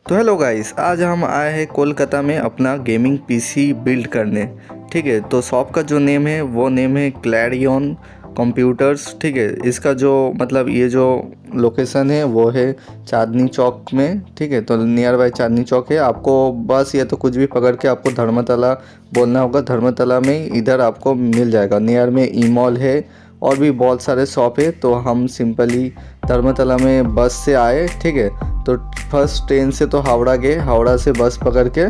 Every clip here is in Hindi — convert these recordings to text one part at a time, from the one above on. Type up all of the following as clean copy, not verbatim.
तो हेलो गाइस, आज हम आए हैं कोलकाता में अपना गेमिंग पीसी बिल्ड करने। ठीक है, तो शॉप का जो नेम है वो नेम है क्लैरियन कंप्यूटर्स। ठीक है, इसका जो मतलब ये जो लोकेशन है वो है चांदनी चौक में। ठीक है, तो नियर बाय चांदनी चौक है। आपको बस या तो कुछ भी पकड़ के आपको धर्मतला बोलना होगा। धर्मतला में इधर आपको मिल जाएगा। नियर में ई मॉल है और भी बहुत सारे शॉप है। तो हम सिंपली धर्मतला में बस से आए। ठीक है, तो फर्स्ट ट्रेन से तो हावड़ा गए, हावड़ा से बस पकड़ के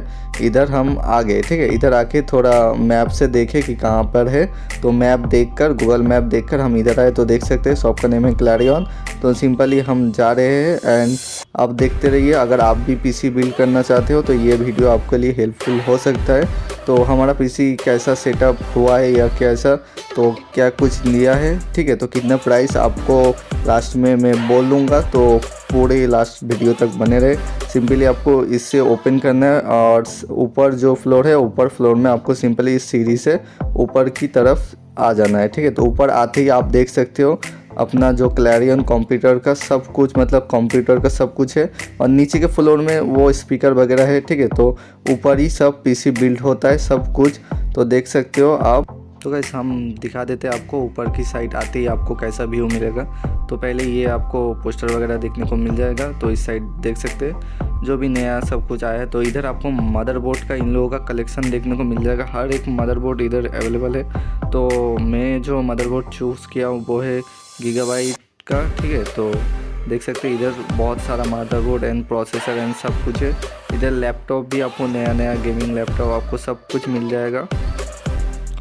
इधर हम आ गए। ठीक है, इधर आके थोड़ा मैप से देखे कि कहाँ पर है। तो मैप देखकर, गूगल मैप देखकर हम इधर आए। तो देख सकते हैं शॉप का नेम है क्लैरियन। तो सिंपली हम जा रहे हैं एंड आप देखते रहिए। अगर आप भी पीसी बिल्ड करना चाहते हो तो ये वीडियो आपके लिए हेल्पफुल हो सकता है। तो हमारा पीसी कैसा सेटअप हुआ है या कैसा, तो क्या कुछ लिया है, ठीक है, तो कितना प्राइस आपको लास्ट में मैं बोल दूँगा। तो पूरे लास्ट वीडियो तक बने रहे। सिंपली आपको इससे ओपन करना है और ऊपर जो फ्लोर है, ऊपर फ्लोर में आपको सिंपली इस सीढ़ी से ऊपर की तरफ आ जाना है। ठीक है, तो ऊपर आते ही आप देख सकते हो अपना जो क्लैरियन कंप्यूटर का सब कुछ, मतलब कंप्यूटर का सब कुछ है। और नीचे के फ्लोर में वो स्पीकर वगैरह है। ठीक है, तो ऊपर ही सब पीसी बिल्ड होता है सब कुछ। तो देख सकते हो आप। तो गाइस हम दिखा देते हैं आपको ऊपर की साइड आते ही आपको कैसा व्यू मिलेगा। तो पहले ये आपको पोस्टर वगैरह देखने को मिल जाएगा। तो इस साइड देख सकते हैं जो भी नया सब कुछ आया है। तो इधर आपको मदरबोर्ड का इन लोगों का कलेक्शन देखने को मिल जाएगा। हर एक मदरबोर्ड इधर अवेलेबल है। तो मैं जो मदरबोर्ड चूज़ किया हूँ वो है गीगाबाइट का। ठीक है, तो देख सकते हैं इधर बहुत सारा मदरबोर्ड एंड प्रोसेसर एंड सब कुछ है। इधर लैपटॉप भी आपको नया नया गेमिंग लैपटॉप आपको सब कुछ मिल जाएगा।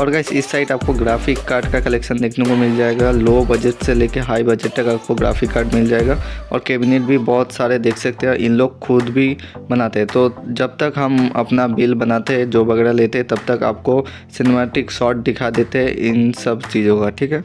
और गाइस इस साइड आपको ग्राफिक कार्ड का कलेक्शन देखने को मिल जाएगा। लो बजट से लेके हाई बजट तक आपको ग्राफिक कार्ड मिल जाएगा। और कैबिनेट भी बहुत सारे देख सकते हैं, इन लोग खुद भी बनाते हैं। तो जब तक हम अपना बिल बनाते हैं, जो वगैरह लेते हैं, तब तक आपको सिनेमैटिक शॉट दिखा देते हैं इन सब चीज़ों का। ठीक है,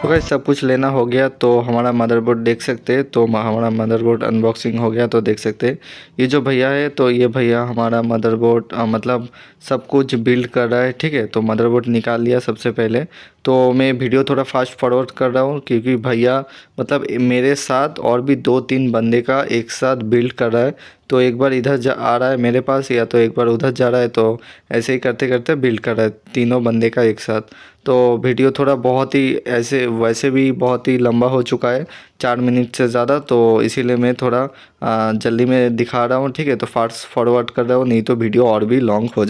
तो गाइस सब कुछ लेना हो गया। तो हमारा मदरबोर्ड देख सकते हैं। तो हमारा मदरबोर्ड अनबॉक्सिंग हो गया। तो देख सकते हैं ये जो भैया है, तो ये भैया हमारा मदरबोर्ड मतलब सब कुछ बिल्ड कर रहा है। ठीक है, तो मदरबोर्ड निकाल लिया सबसे पहले। तो मैं वीडियो थोड़ा फास्ट फॉरवर्ड कर रहा हूँ क्योंकि भैया मतलब मेरे साथ और भी 2-3 बंदे का एक साथ बिल्ड कर रहा है। तो एक बार इधर जा आ रहा है मेरे पास, या तो एक बार उधर जा रहा है। तो ऐसे ही करते करते बिल्ड कर रहा है तीनों बंदे का एक साथ। तो वीडियो थोड़ा बहुत ही ऐसे वैसे भी बहुत ही लंबा हो चुका है, 4 मिनट से ज़्यादा। तो इसीलिए मैं थोड़ा जल्दी में दिखा रहा हूँ। ठीक है, तो फास्ट फॉरवर्ड कर रहा हूँ, नहीं तो वीडियो और भी लॉन्ग हो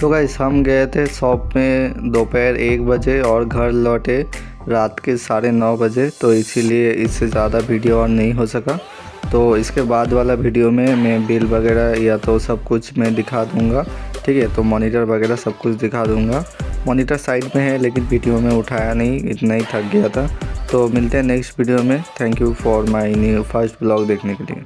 तो गाइस हम गए थे शॉप में दोपहर 1 बजे और घर लौटे रात के 9:30 बजे, तो इसीलिए इससे ज़्यादा वीडियो और नहीं हो सका। तो इसके बाद वाला वीडियो में मैं बिल वगैरह या तो सब कुछ मैं दिखा दूंगा, ठीक है। तो मॉनिटर वगैरह सब कुछ दिखा दूंगा। मॉनिटर साइड में है लेकिन वीडियो में उठाया नहीं, इतना ही थक गया था। तो मिलते हैं नेक्स्ट वीडियो में। Thank you for my new first blog देखने के लिए।